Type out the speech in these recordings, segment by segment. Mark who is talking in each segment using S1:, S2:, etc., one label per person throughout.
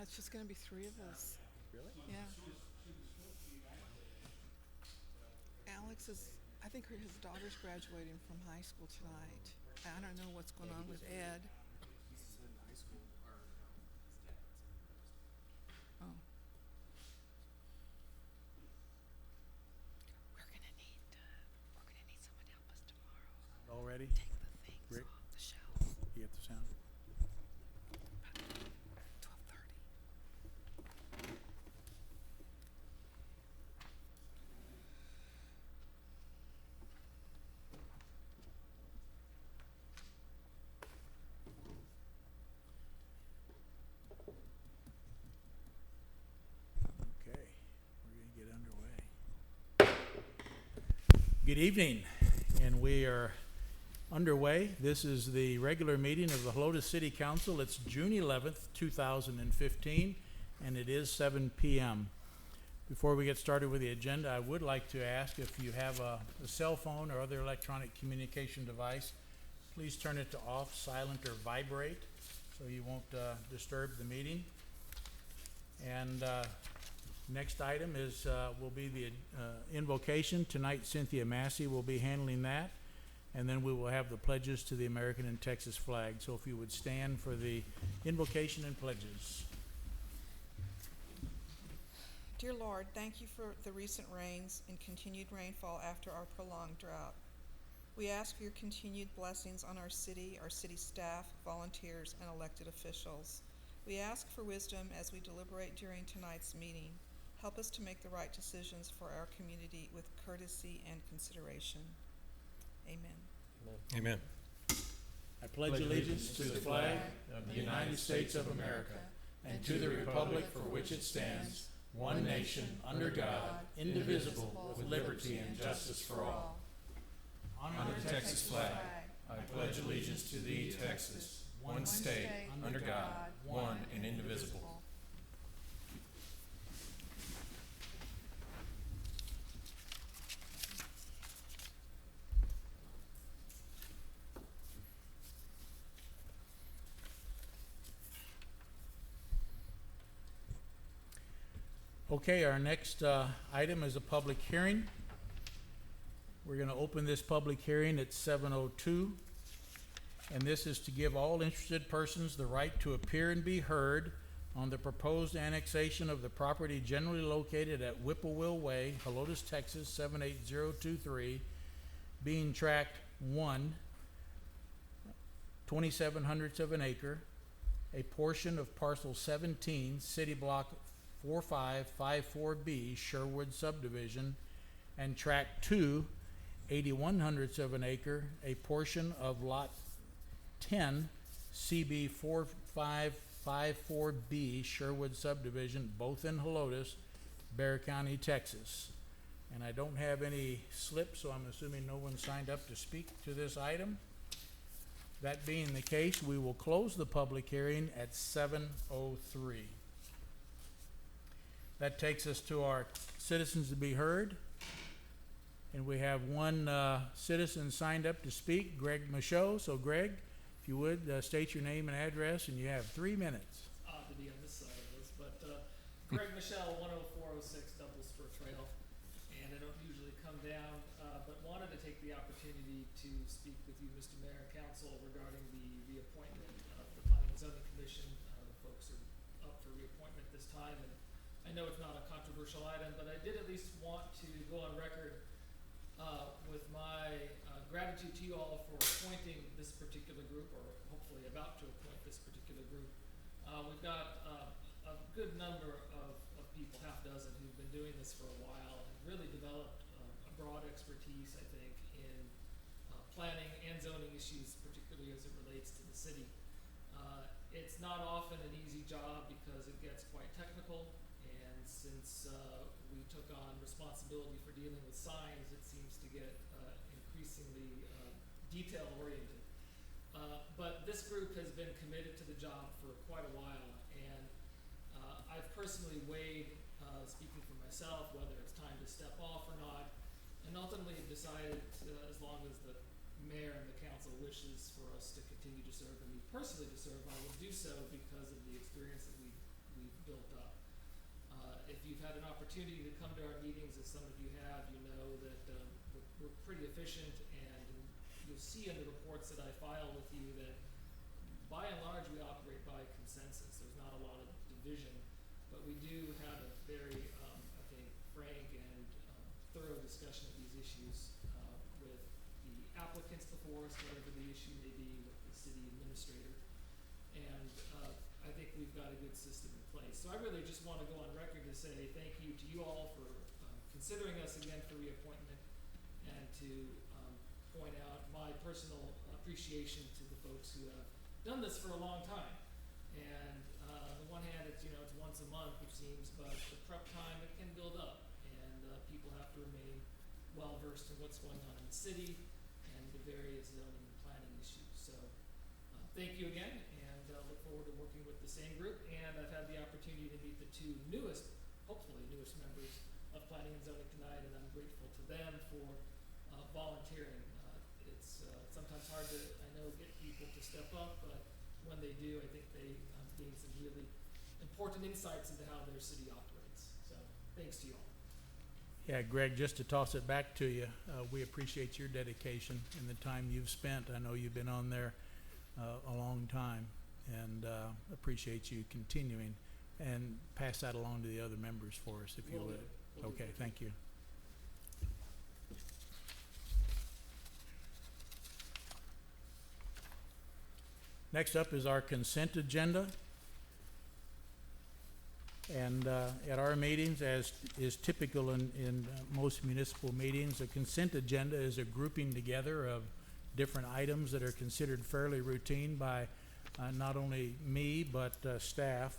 S1: it's just gonna be three of us.
S2: Really?
S1: Yeah. Alex is, I think his daughter's graduating from high school tonight. I don't know what's going
S2: Yeah, he
S1: on with
S2: goes to
S1: Ed.
S2: he's in high school or no, his dad's
S1: Oh. We're gonna need someone to help us tomorrow.
S2: already.
S1: Take the things
S2: Rick,
S1: off the shelves.
S2: you get the sound.
S1: About 12:30.
S2: Okay, we're gonna get underway. Good evening, and we are underway. This is the regular meeting of the Helotes City Council. It's June 11th, 2015, and it is 7 p.m. Before we get started with the agenda, I would like to ask if you have a cell phone or other electronic communication device, please turn it to off, silent, or vibrate so you won't disturb the meeting. And next item is will be the invocation. Tonight, Cynthia Massey will be handling that. And then we will have the pledges to the American and Texas flag. So if you would stand for the invocation and pledges.
S1: Dear Lord, thank you for the recent rains and continued rainfall after our prolonged drought. We ask for your continued blessings on our city staff, volunteers, and elected officials. We ask for wisdom as we deliberate during tonight's meeting. Help us to make the right decisions for our community with courtesy and consideration. Amen.
S3: Amen.
S2: I pledge allegiance to the flag of the United States of America and to the republic for which it stands, one nation, under God, indivisible, with liberty and justice for all.
S3: Honor the Texas flag. I pledge allegiance to thee, Texas, one state, under God, one and indivisible.
S2: Okay, our next item is a public hearing. We're going to open this public hearing at 7:02. And this is to give all interested persons the right to appear and be heard on the proposed annexation of the property generally located at Whippoorwill Way, Helotes, Texas, 78023, being tract 1, 27 hundredths of an acre, a portion of parcel 17, city block 4554B, Sherwood subdivision, and tract 2, 81 hundredths of an acre, a portion of lot 10, CB 4554B, Sherwood subdivision, both in Helotes, Bexar County, Texas. And I don't have any slips, so I'm assuming no one signed up to speak to this item. That being the case, we will close the public hearing at 7:03. That takes us to our citizens to be heard. And we have one citizen signed up to speak, Greg Michaud. So Greg, if you would, state your name and address, and you have 3 minutes.
S4: Odd to be on this side of this, but Greg Michelle, 10406 Double Spur Trail, and I don't usually come down, but wanted to take the opportunity to speak with you, Mr. Mayor and Council, regarding the reappointment of the Planning and Zoning Commission. The folks are up for reappointment this time, and I know it's not a controversial item, but I did at least want to go on record with my gratitude to you all for appointing this particular group, or hopefully about to appoint this particular group. We've got a good number of people, half dozen, who've been doing this for a while and really developed a broad expertise, I think, in planning and zoning issues, particularly as it relates to the city. It's not often an easy job because it gets quite technical, and since we took on responsibility for dealing with signs, it seems to get increasingly detail oriented. But this group has been committed to the job for quite a while, and I've personally weighed, speaking for myself, whether it's time to step off or not, and ultimately decided as long as the mayor and the council wishes for us to continue to serve, and me personally to serve, I will do so because of the experience that we've built up. If you've had an opportunity to come to our meetings, as some of you have, you know that we're pretty efficient, and you'll see in the reports that I file with you that by and large we operate by consensus. There's not a lot of division, but we do have a very, I think, frank and thorough discussion of these issues with the applicants before us, whatever the issue may be, with the city administrator. And I think we've got a good system in place. So I really just want to go on record to say thank you to you all for considering us again for reappointment, and to point out my personal appreciation to the folks who have done this for a long time. And on the one hand, it's once a month, it seems, but the prep time, it can build up, and people have to remain well versed in what's going on in the city and the various zoning and planning issues. So thank you again, and look forward to working with the same group. And I've had the opportunity to meet the two newest, hopefully newest members of planning and zoning tonight, and I'm grateful to them for volunteering. It's sometimes hard to, I know, get people to step up, but when they do, I think they gain some really important insights into how their city operates. So thanks to you all.
S2: Yeah, Greg, just to toss it back to you, we appreciate your dedication and the time you've spent. I know you've been on there a long time, and appreciate you continuing, and pass that along to the other members for us, if you
S4: Will do.
S2: would.
S4: Will do.
S2: Okay, thank you. Next up is our consent agenda. And at our meetings, as is typical in most municipal meetings, a consent agenda is a grouping together of different items that are considered fairly routine by not only me, but staff.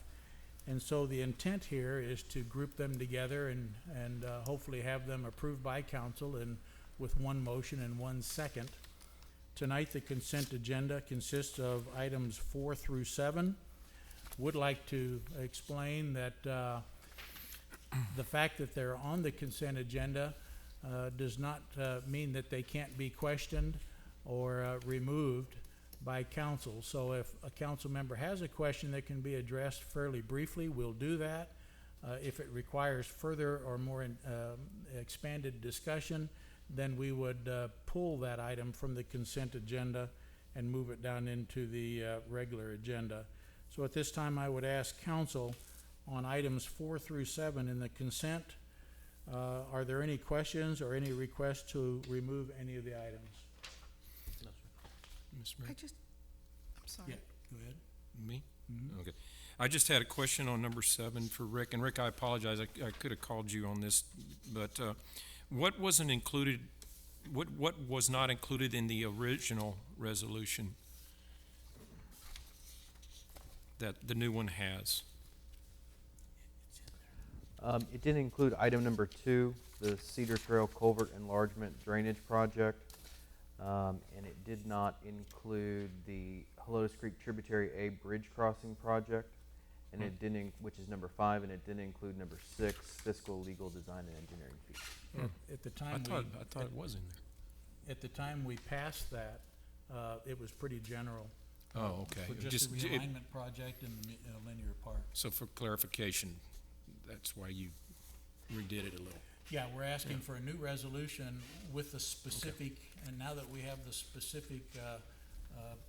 S2: And so the intent here is to group them together and hopefully have them approved by council, and with one motion and one second. Tonight, the consent agenda consists of items 4 through 7. Would like to explain that the fact that they're on the consent agenda does not mean that they can't be questioned or removed by council. So if a council member has a question that can be addressed fairly briefly, we'll do that. If it requires further or more expanded discussion, then we would pull that item from the consent agenda and move it down into the regular agenda. So at this time, I would ask council on items 4 through 7 in the consent, are there any questions or any requests to remove any of the items?
S3: Mr. Mayor?
S1: I'm sorry.
S2: Yeah, go ahead.
S3: Me?
S2: Mhm.
S3: Okay. I just had a question on number 7 for Rick. And Rick, I apologize, I could have called you on this, but what wasn't included, what was not included in the original resolution that the new one has?
S5: It didn't include item number 2, the Cedar Trail Culvert Enlargement Drainage Project, and it did not include the Helotes Creek Tributary A Bridge Crossing Project, and it didn't, which is number 5, and it didn't include number 6, Fiscal, Legal, Design, and Engineering fees.
S2: At the
S3: I
S2: time
S3: thought it was in there.
S2: at the time we passed that, it was pretty general.
S3: Oh, okay.
S2: For just the realignment project in the linear park.
S3: So for clarification, that's why you redid it a little.
S2: Yeah, we're asking for a new resolution with the specific, and now that we have the specific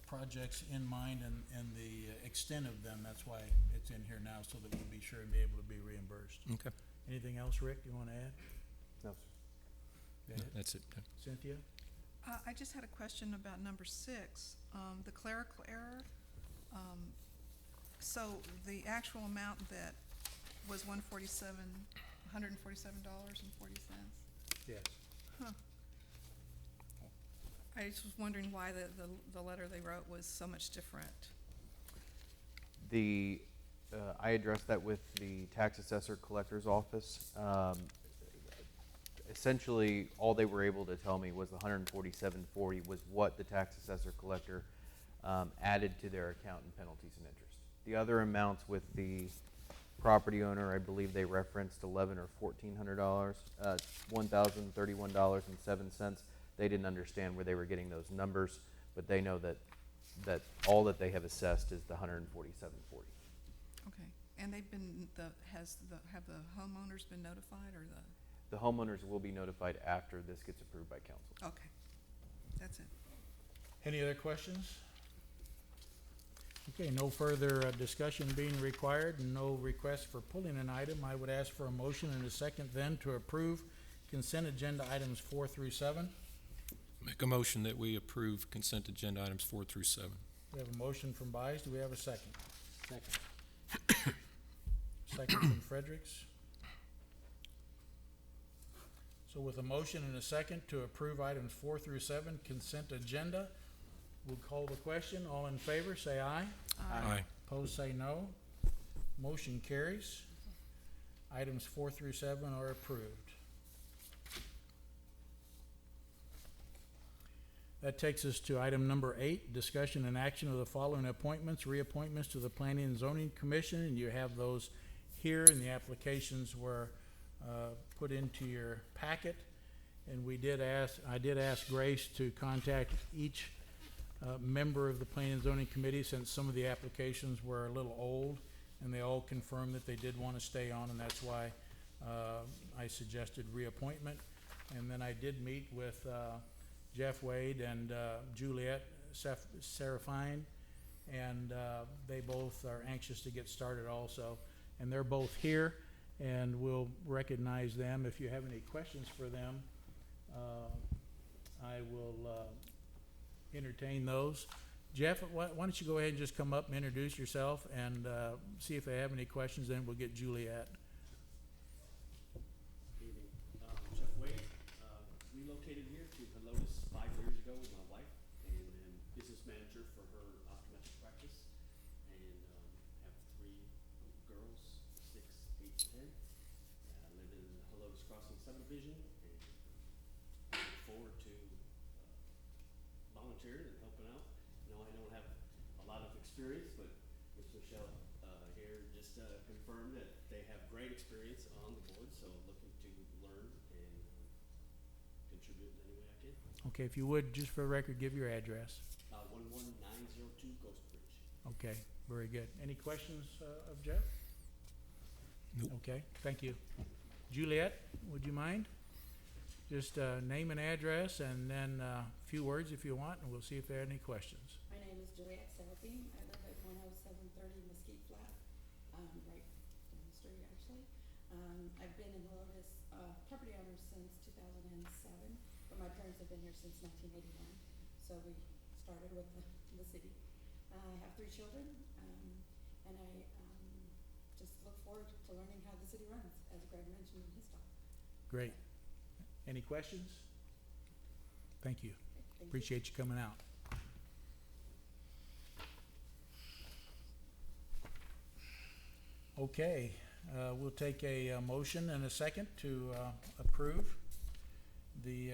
S2: projects in mind and the extent of them, that's why it's in here now, so that we'll be sure and be able to be reimbursed.
S3: Okay.
S2: Anything else, Rick, you want to add?
S5: No, sir.
S2: Go ahead.
S3: That's it.
S2: Cynthia?
S1: I just had a question about number 6, the clerical error. So the actual amount that was $147.40.
S2: Yes.
S1: I just was wondering why the letter they wrote was so much different.
S5: I addressed that with the tax assessor collector's office. Essentially, all they were able to tell me was the $147.40 was what the tax assessor collector added to their account in penalties and interest. The other amounts with the property owner, I believe they referenced $1,100 or $1,400, $1,031.07. They didn't understand where they were getting those numbers, but they know that all that they have assessed is the $147.40.
S1: Okay. And they've been, have the homeowners been notified, or
S5: The homeowners will be notified after this gets approved by council.
S1: okay, that's it.
S2: Any other questions? Okay, no further discussion being required and no request for pulling an item. I would ask for a motion and a second then to approve consent agenda items 4 through 7.
S3: Make a motion that we approve consent agenda items 4 through 7.
S2: We have a motion from Byes. Do we have a second?
S5: Second.
S2: Second from Fredericks. So with a motion and a second to approve items 4 through 7 consent agenda, we'll call the question. All in favor, say aye.
S3: Aye.
S2: Opposed, say no. Motion carries. Items 4 through 7 are approved. That takes us to item number 8, discussion and action of the following appointments, reappointments to the Planning and Zoning Commission, and you have those here, and the applications were put into your packet. And I did ask Grace to contact each member of the Planning and Zoning Committee, since some of the applications were a little old, and they all confirmed that they did want to stay on, and that's why I suggested reappointment. And then I did meet with Jeff Wade and Juliet Serafine, and they both are anxious to get started also. And they're both here, and we'll recognize them. If you have any questions for them, I will entertain those. Jeff, why don't you go ahead and just come up and introduce yourself and see if they have any questions, then we'll get Juliet.
S6: Evening. Jeff Wade, relocated here to Helotes 5 years ago with my wife, and am business manager for her optometric practice, and have 3 girls, 6, 8, 10. I live in the Helotes Crossing subdivision, and look forward to volunteering and helping out. I know I don't have a lot of experience, but Ms. Michelle here just confirmed that they have great experience on the board, so looking to learn and contribute in any way I can.
S2: Okay, if you would, just for the record, give your address.
S6: 11902 Ghost Bridge.
S2: Okay, very good. Any questions of Jeff?
S3: Nope.
S2: Okay, thank you. Juliet, would you mind? Just name and address, and then a few words if you want, and we'll see if there are any questions.
S7: My name is Juliet Seraphine. I live at 10730 Mesquite Flat, right down the street, actually. I've been in Helotes, property owner since 2007, but my parents have been here since 1981. So we started with the city. I have 3 children, and I just look forward to learning how the city runs, as Greg mentioned in his talk.
S2: Great. Any questions? Thank you.
S7: Thank you.
S2: Appreciate you coming out. Okay, we'll take a motion and a second to approve the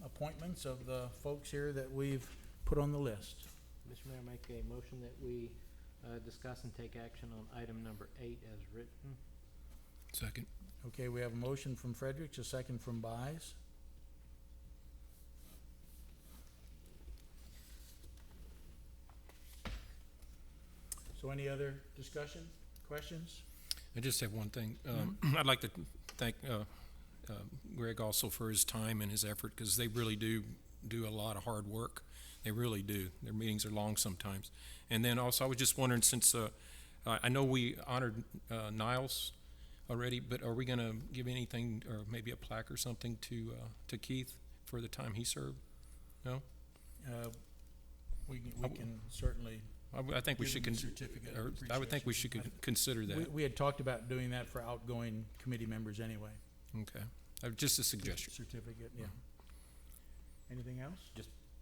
S2: appointments of the folks here that we've put on the list.
S8: Mr. Mayor, make a motion that we discuss and take action on item number 8 as written.
S3: Second.
S2: Okay, we have a motion from Fredericks, a second from Byes. So any other discussion, questions?
S3: I just have one thing. I'd like to thank Greg also for his time and his effort, because they really do a lot of hard work. They really do. Their meetings are long sometimes. And then also, I was just wondering, since I know we honored Niles already, but are we going to give anything, or maybe a plaque or something to Keith for the time he served? No?
S2: We can certainly,
S3: I think we
S2: Give
S3: should,
S2: him a certificate of
S3: I would think we should
S2: appreciation.
S3: consider that.
S2: we had talked about doing that for outgoing committee members anyway.
S3: Okay. Just a suggestion.
S2: Certificate, yeah. Anything else?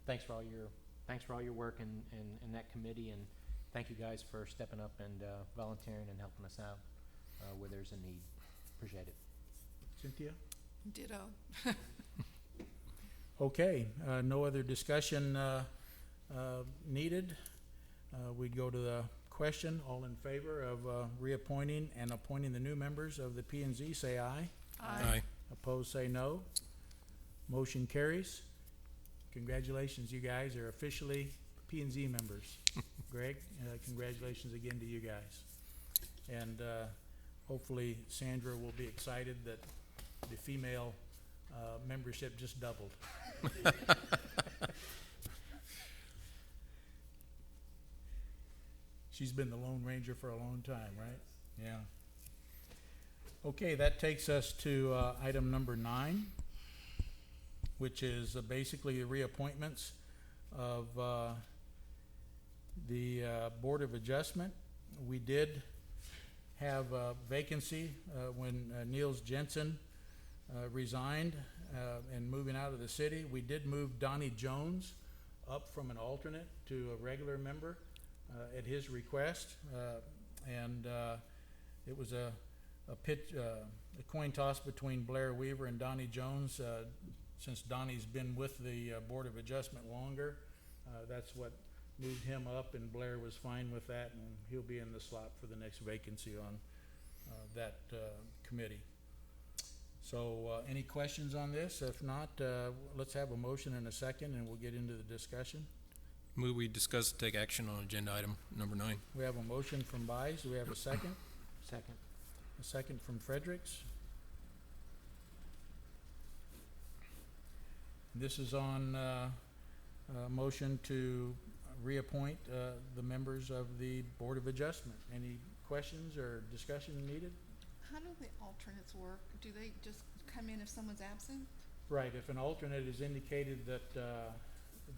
S8: Thanks for all your work in that committee, and thank you guys for stepping up and volunteering and helping us out where there's a need. Appreciate it.
S2: Cynthia?
S1: Ditto.
S2: Okay, no other discussion needed. We'd go to the question. All in favor of reappointing and appointing the new members of the P and Z, say aye.
S3: Aye.
S2: Opposed, say no. Motion carries. Congratulations, you guys are officially P and Z members. Greg, congratulations again to you guys. And hopefully Sandra will be excited that the female membership just doubled. She's been the Lone Ranger for a long time, right? Yeah. Okay, that takes us to item number 9, which is basically the reappointments of the Board of Adjustment. We did have a vacancy when Niels Jensen resigned and moving out of the city. We did move Donnie Jones up from an alternate to a regular member at his request, and it was a coin toss between Blair Weaver and Donnie Jones. Since Donnie's been with the Board of Adjustment longer, that's what moved him up, and Blair was fine with that, and he'll be in the slot for the next vacancy on that committee. So any questions on this? If not, let's have a motion and a second, and we'll get into the discussion.
S3: Move we discuss and take action on agenda item number 9.
S2: We have a motion from Buys. Do we have a second?
S8: Second.
S2: A second from Fredericks. This is on motion to reappoint the members of the Board of Adjustment. Any questions or discussion needed?
S1: How do the alternates work? Do they just come in if someone's absent?
S2: Right, if an alternate is indicated that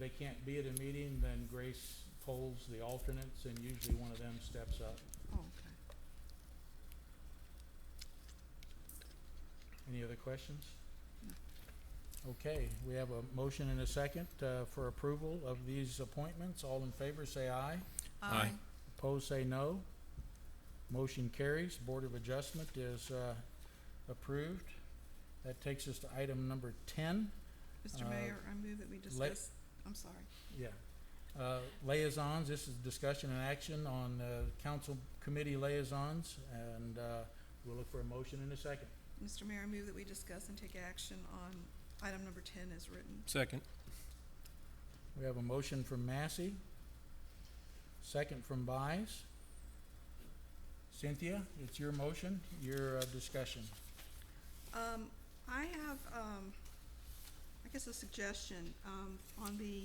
S2: they can't be at a meeting, then Grace polls the alternates, and usually one of them steps up.
S1: Oh, okay.
S2: Any other questions? Okay, we have a motion and a second for approval of these appointments. All in favor, say aye.
S3: Aye.
S2: Opposed, say no. Motion carries. Board of Adjustment is approved. That takes us to item number 10.
S1: Mr. Mayor, I move that we discuss, I'm sorry.
S2: Yeah. Liaisons, this is discussion and action on council committee liaisons, and we'll look for a motion in a second.
S1: Mr. Mayor, I move that we discuss and take action on item number 10 as written.
S3: Second.
S2: We have a motion from Massey, second from Buys. Cynthia, it's your motion, your discussion.
S1: I have, I guess a suggestion, on the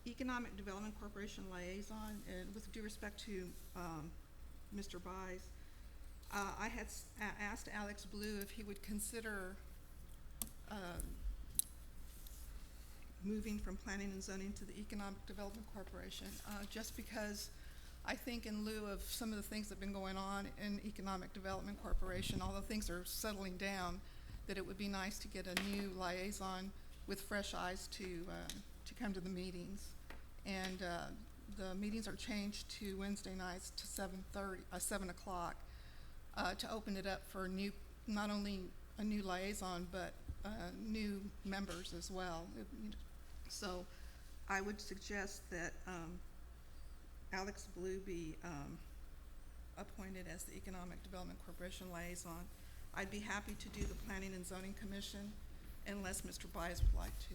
S1: Economic Development Corporation liaison, and with due respect to, Mr. Buys, I had asked Alex Blue if he would consider, moving from Planning and Zoning to the Economic Development Corporation, just because I think in lieu of some of the things that have been going on in Economic Development Corporation, although things are settling down, that it would be nice to get a new liaison with fresh eyes to come to the meetings. And the meetings are changed to Wednesday nights to 7 o'clock, to open it up for not only a new liaison, but new members as well. So I would suggest that Alex Blue be appointed as the Economic Development Corporation liaison. I'd be happy to do the Planning and Zoning Commission unless Mr. Buys would like to.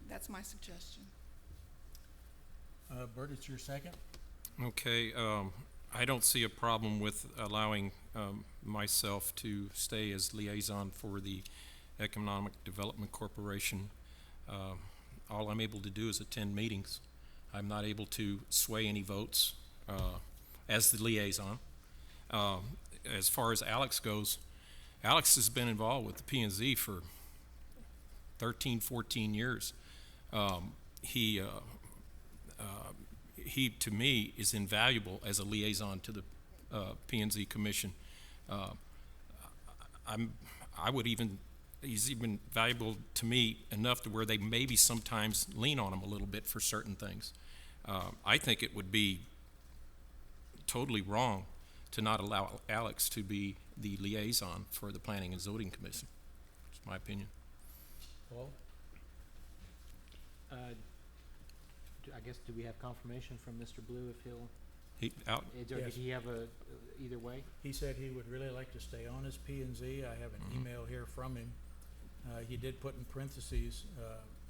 S1: That's my suggestion.
S2: Bert, it's your second.
S3: Okay, I don't see a problem with allowing myself to stay as liaison for the Economic Development Corporation. All I'm able to do is attend meetings. I'm not able to sway any votes as the liaison. As far as Alex goes, Alex has been involved with the P&Z for 13, 14 years. He, to me, is invaluable as a liaison to the P&Z Commission. He's even valuable to me enough to where they maybe sometimes lean on him a little bit for certain things. I think it would be totally wrong to not allow Alex to be the liaison for the Planning and Zoning Commission. It's my opinion.
S2: Paul?
S8: I guess, do we have confirmation from Mr. Blue if he'll,
S3: Out,
S8: or
S2: Yes.
S8: did he have either way?
S2: He said he would really like to stay on as P&Z. I have an email here from him. He did put in parentheses,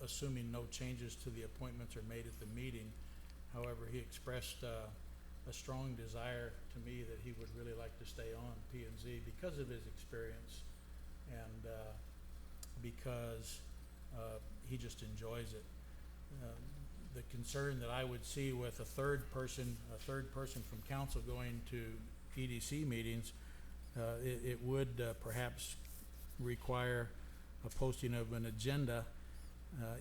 S2: assuming no changes to the appointments are made at the meeting. However, he expressed a strong desire to me that he would really like to stay on P and Z because of his experience and because he just enjoys it. The concern that I would see with a third person from council going to EDC meetings, it would perhaps require a posting of an agenda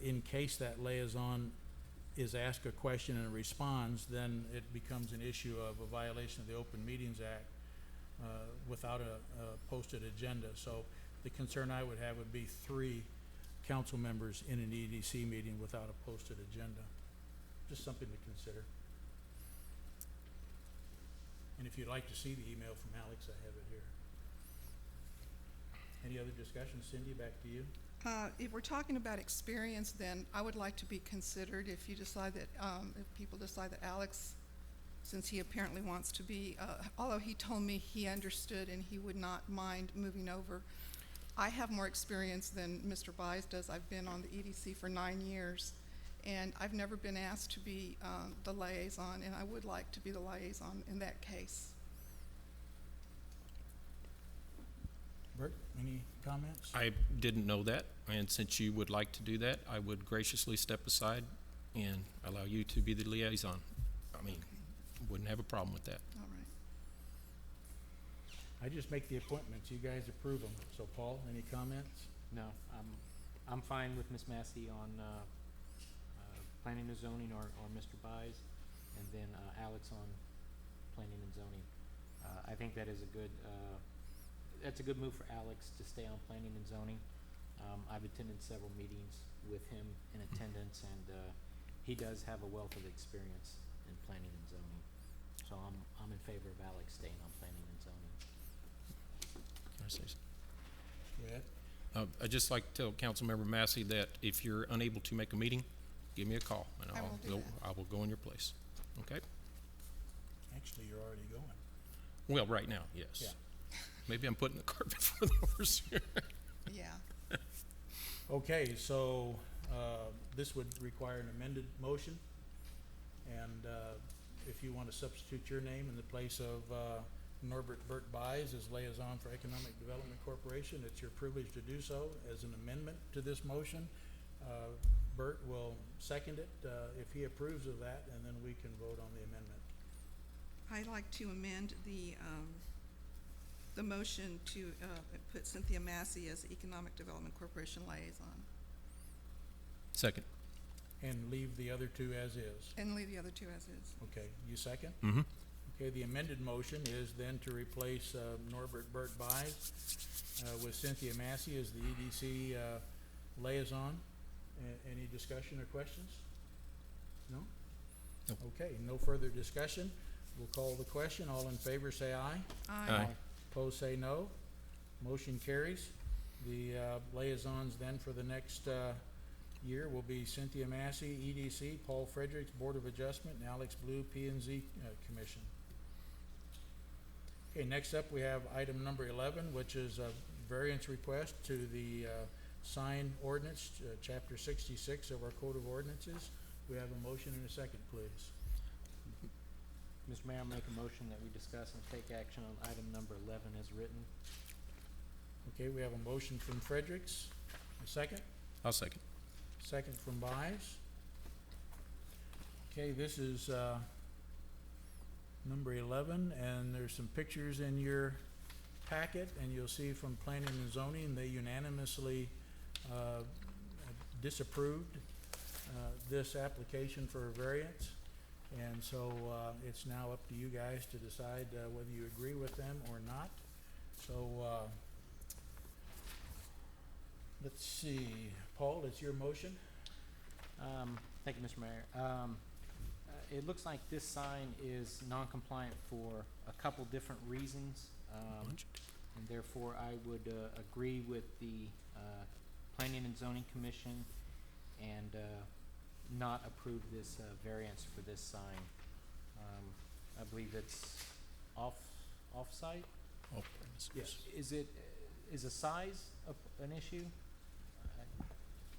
S2: in case that liaison is asked a question and responds, then it becomes an issue of a violation of the Open Meetings Act without a posted agenda. So the concern I would have would be 3 council members in an EDC meeting without a posted agenda. Just something to consider. And if you'd like to see the email from Alex, I have it here. Any other discussion? Cindy, back to you.
S1: If we're talking about experience, then I would like to be considered if you decide that, if people decide that Alex, since he apparently wants to be, although he told me he understood and he would not mind moving over. I have more experience than Mr. Buys does. I've been on the EDC for 9 years, and I've never been asked to be the liaison, and I would like to be the liaison in that case.
S2: Bert, any comments?
S3: I didn't know that, and since you would like to do that, I would graciously step aside and allow you to be the liaison. I mean, wouldn't have a problem with that.
S1: All right.
S2: I just make the appointments. You guys approve them. So Paul, any comments?
S8: No, I'm fine with Ms. Massey on planning and zoning or Mr. Buys, and then Alex on planning and zoning. I think that is a good, that's a good move for Alex to stay on planning and zoning. I've attended several meetings with him in attendance, and he does have a wealth of experience in planning and zoning. So I'm in favor of Alex staying on planning and zoning.
S3: Can I say something?
S2: Go ahead.
S3: I'd just like to tell Councilmember Massey that if you're unable to make a meeting, give me a call, and
S1: I will do that.
S3: I will go in your place. Okay?
S2: Actually, you're already going.
S3: Well, right now, yes.
S2: Yeah.
S3: Maybe I'm putting the cart before the horse here.
S1: Yeah.
S2: Okay, so this would require an amended motion. And if you want to substitute your name in the place of Norbert Burt Buys as liaison for Economic Development Corporation, it's your privilege to do so as an amendment to this motion. Burt will second it if he approves of that, and then we can vote on the amendment.
S1: I'd like to amend the motion to put Cynthia Massey as Economic Development Corporation liaison
S3: Second.
S2: And leave the other 2 as is.
S1: and leave the other 2 as is.
S2: Okay, you second?
S3: Mm-hmm.
S2: Okay, the amended motion is then to replace Norbert Burt Buys with Cynthia Massey as the EDC liaison. Any discussion or questions? No?
S3: No.
S2: Okay, no further discussion. We'll call the question. All in favor say aye.
S3: Aye.
S2: Opposed say no. Motion carries. The liaisons then for the next year will be Cynthia Massey, EDC, Paul Fredericks, Board of Adjustment, and Alex Blue, P&Z Commission. Okay, next up we have item number 11, which is a variance request to the sign ordinance, chapter 66 of our Code of Ordinances. We have a motion and a second, please.
S8: Mr. Mayor, I'll make a motion that we discuss and take action on item number 11 as written.
S2: Okay, we have a motion from Fredericks. A second?
S3: I'll second.
S2: Second from Buys. Okay, this is number 11, and there's some pictures in your packet, and you'll see from Planning and Zoning, they unanimously disapproved this application for a variance. And so it's now up to you guys to decide whether you agree with them or not. So let's see, Paul, it's your motion.
S8: Thank you, Mr. Mayor. It looks like this sign is non-compliant for a couple different reasons. And therefore, I would agree with the Planning and Zoning Commission and not approve this variance for this sign. I believe it's off-site.
S3: All premises.
S2: Yes.
S8: Is the size an issue?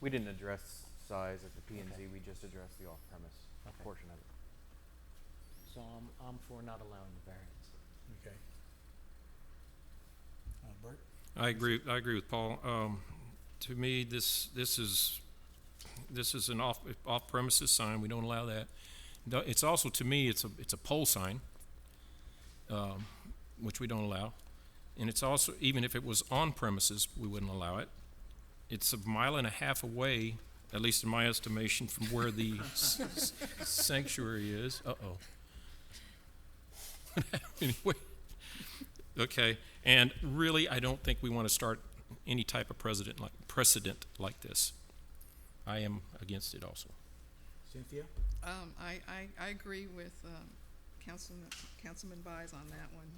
S5: We didn't address size at the P&Z,
S8: Okay.
S5: we just addressed the off-premise
S8: Okay.
S5: portion of it.
S8: So I'm for not allowing the variance.
S2: Okay. Bert?
S3: I agree with Paul. To me, this is an off premises sign. We don't allow that. It's also, to me, it's a pole sign, which we don't allow. And it's also, even if it was on premises, we wouldn't allow it. It's 1.5 miles away, at least in my estimation, from where the sanctuary is. Uh-oh. Anyway, okay. And really, I don't think we want to start any type of precedent like this. I am against it also.
S2: Cynthia?
S1: I agree with Councilman Byes on that one.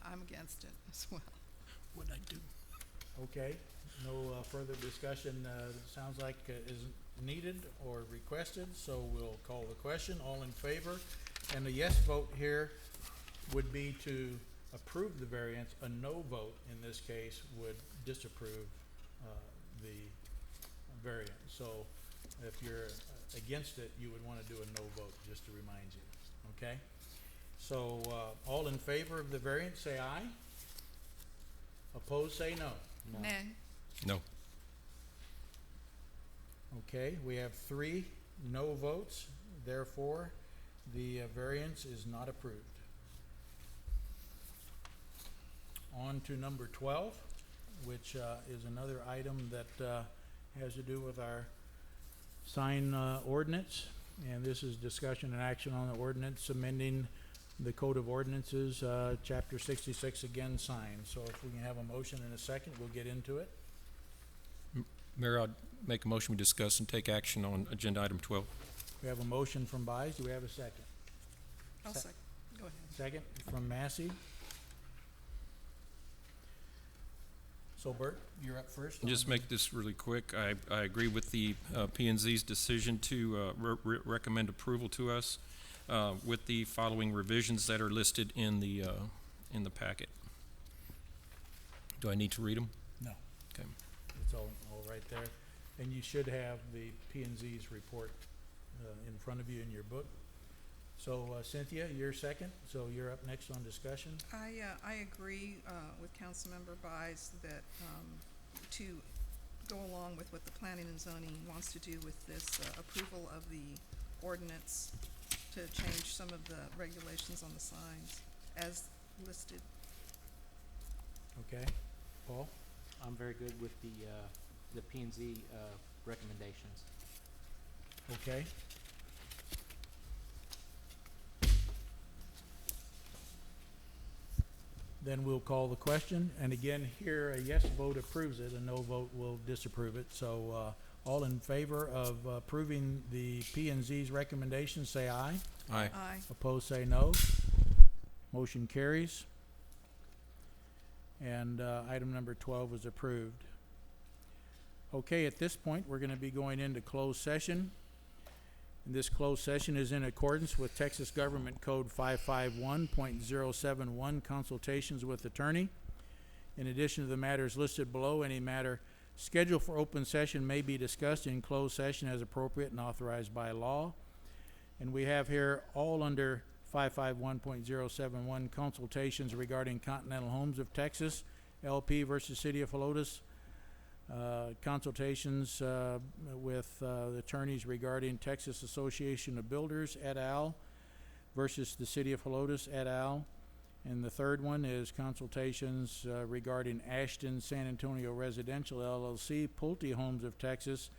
S1: I'm against it as well.
S3: What'd I do?
S2: Okay, no further discussion, sounds like isn't needed or requested, so we'll call the question. All in favor? And the yes vote here would be to approve the variance. A no vote in this case would disapprove the variance. So if you're against it, you would want to do a no vote, just to remind you, okay? So all in favor of the variance, say aye. Opposed, say no.
S8: No.
S1: Nay.
S3: No.
S2: Okay, we have 3 no votes, therefore the variance is not approved. On to number 12, which is another item that has to do with our sign ordinance, and this is discussion and action on the ordinance amending the Code of Ordinances, Chapter 66, again, signs. So if we can have a motion in a second, we'll get into it.
S3: Mayor, I'd make a motion we discuss and take action on agenda item 12.
S2: We have a motion from Byes. Do we have a second?
S1: I'll
S2: Se-
S1: second. Go ahead.
S2: Second from Massey. So Bert, you're up first.
S3: Just
S2: on-
S3: make this really quick. I agree with the P and Z's decision to recommend approval to us with the following revisions that are listed in the packet. Do I need to read them?
S2: No.
S3: Okay.
S2: It's all right there. And you should have the P and Z's report in front of you in your book. So Cynthia, you're second, so you're up next on discussion.
S1: I agree with Councilmember Byes that to go along with what the planning and zoning wants to do with this approval of the ordinance to change some of the regulations on the signs as listed.
S2: Okay, Paul?
S8: I'm very good with the P and Z recommendations.
S2: Okay. Then we'll call the question, and again, here, a yes vote approves it, a no vote will disapprove it. So, all in favor of approving the P and Z's recommendations, say aye.
S3: Aye.
S1: Aye.
S2: Opposed, say no. Motion carries. And item number 12 is approved. Okay, at this point, we're gonna be going into closed session. And this closed session is in accordance with Texas Government Code 551.071, consultations with attorney. In addition to the matters listed below, any matter scheduled for open session may be discussed in closed session as appropriate and authorized by law. And we have here all under 551.071, consultations regarding Continental Homes of Texas, LP versus City of Helotes, consultations with the attorneys regarding Texas Association of Builders et al. Versus the City of Helotes et al. And the third one is consultations regarding Ashton San Antonio Residential LLC, Pulte Homes of Texas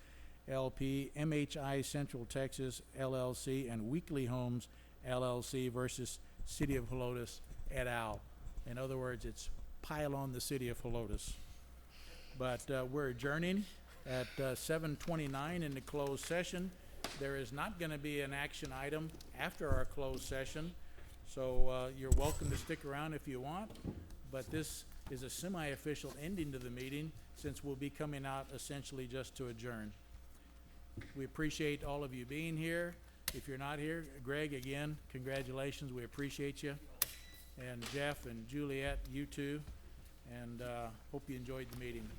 S2: LP, MHI Central Texas LLC, and Weekly Homes LLC versus City of Helotes et al. In other words, it's pile on the City of Helotes. But we're adjourning at 7:29 in the closed session. There is not going to be an action item after our closed session, so you're welcome to stick around if you want. But this is a semi-official ending to the meeting, since we'll be coming out essentially just to adjourn. We appreciate all of you being here. If you're not here, Greg, again, congratulations. We appreciate you. And Jeff and Juliet, you too. And hope you enjoyed the meeting.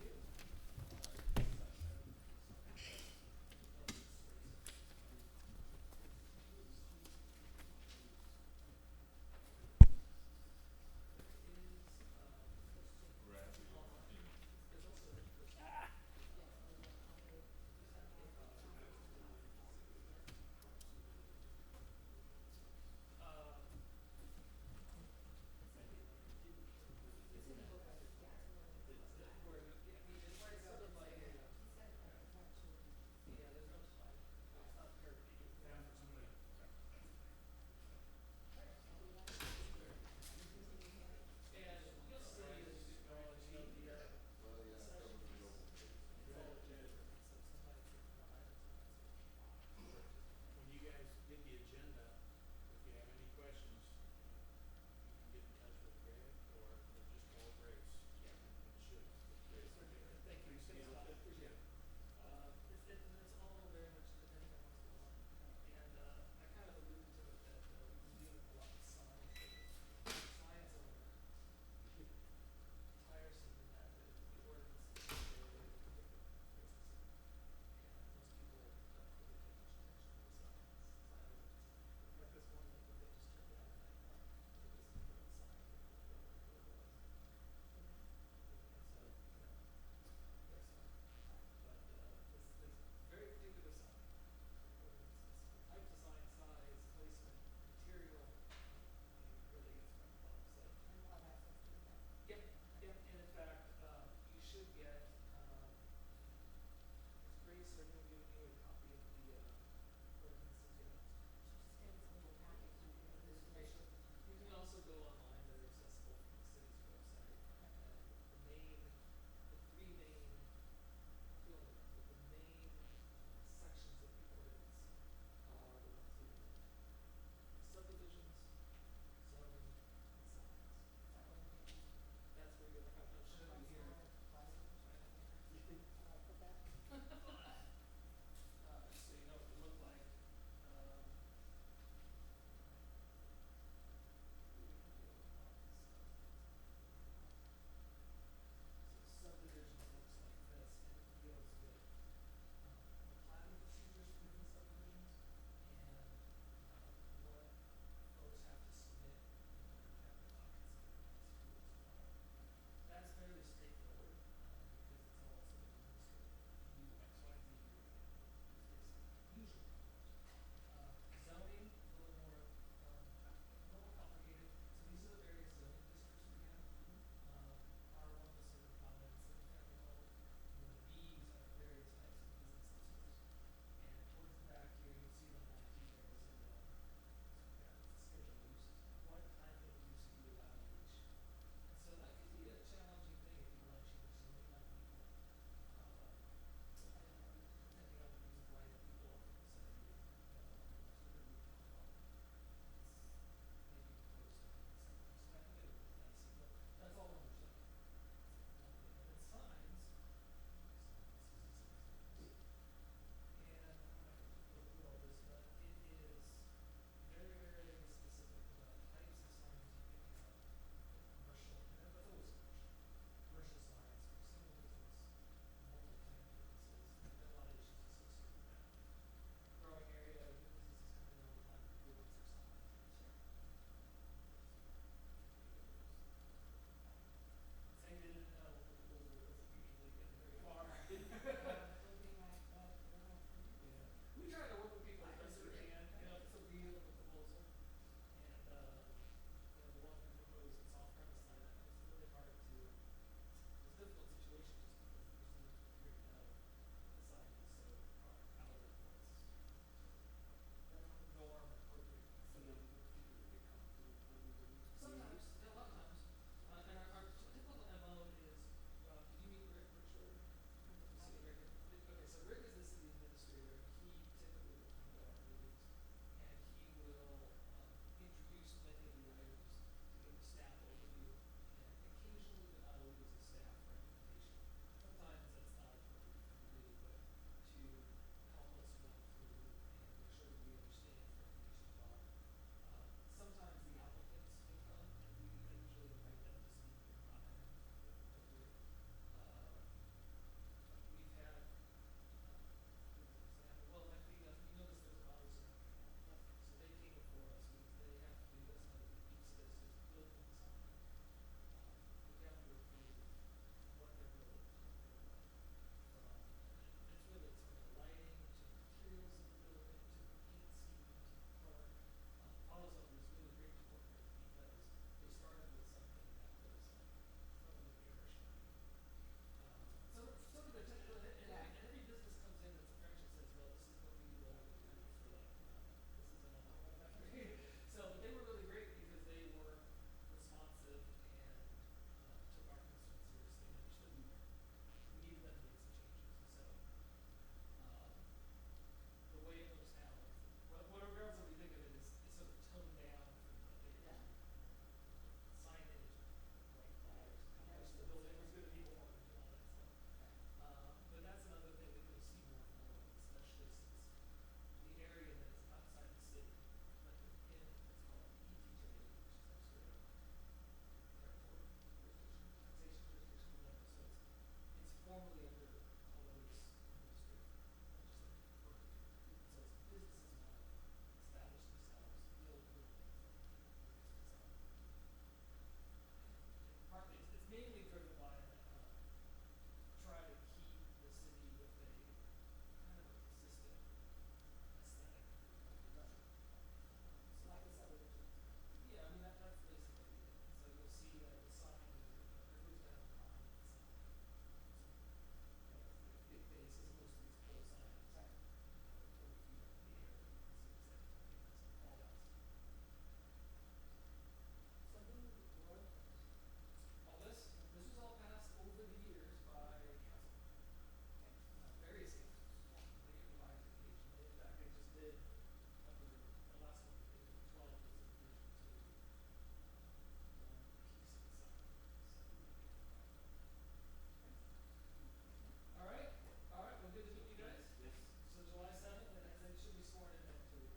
S4: sworn in then too,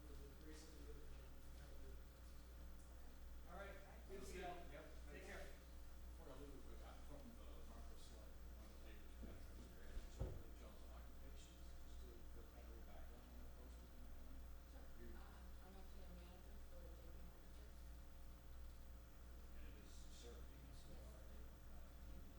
S4: with the grace of the good and have a good. All right, good to see you. Yep. Take care.
S9: Before I leave, I got from the Marcus, like, one of the papers, kind of, comes your ads, so the John's occupations, just to kind of read background on that post.
S7: Sure. I'm actually a manager for JP Morgan Chase.
S9: And it is serving, so
S7: Yes.
S9: are they, manager of the JP.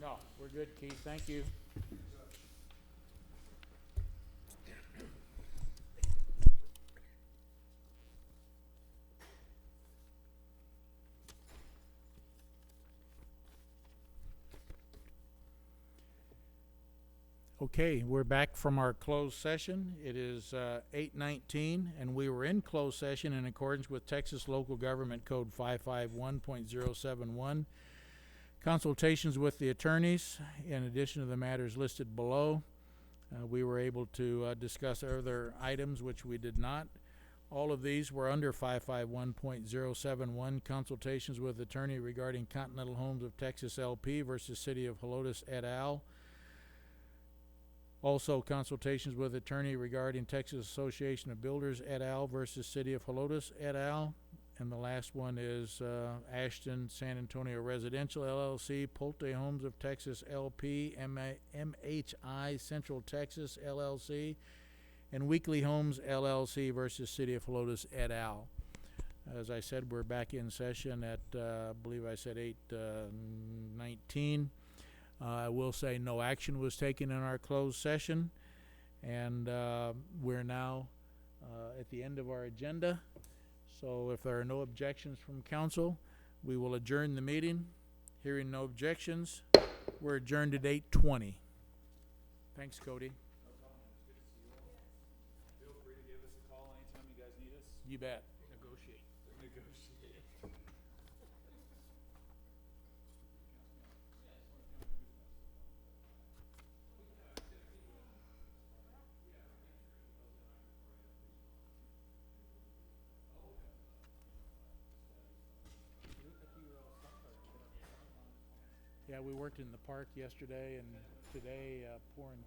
S2: No, we're good, Keith, thank you. Okay, we're back from our closed session. It is 8:19, and we were in closed session in accordance with Texas Local Government Code 551.071. Consultations with the attorneys, in addition to the matters listed below. We were able to discuss other items which we did not. All of these were under 551.071, consultations with attorney regarding Continental Homes of Texas LP versus City of Helotes et al. Also, consultations with attorney regarding Texas Association of Builders et al. Versus City of Helotes et al. And the last one is Ashton San Antonio Residential LLC, Pulte Homes of Texas LP, MHI Central Texas LLC, and Weekly Homes LLC versus City of Helotes et al. As I said, we're back in session at, I believe I said 8:19. I will say no action was taken in our closed session, and we're now at the end of our agenda. So if there are no objections from council, we will adjourn the meeting. Hearing no objections, we're adjourned at 8:20. Thanks, Cody.
S9: No problem, it's good to see you all. Feel free to give us a call anytime you guys need us.
S2: You bet.
S3: Negotiate.
S9: Negotiate.
S2: Yeah, we worked in the park yesterday and today pouring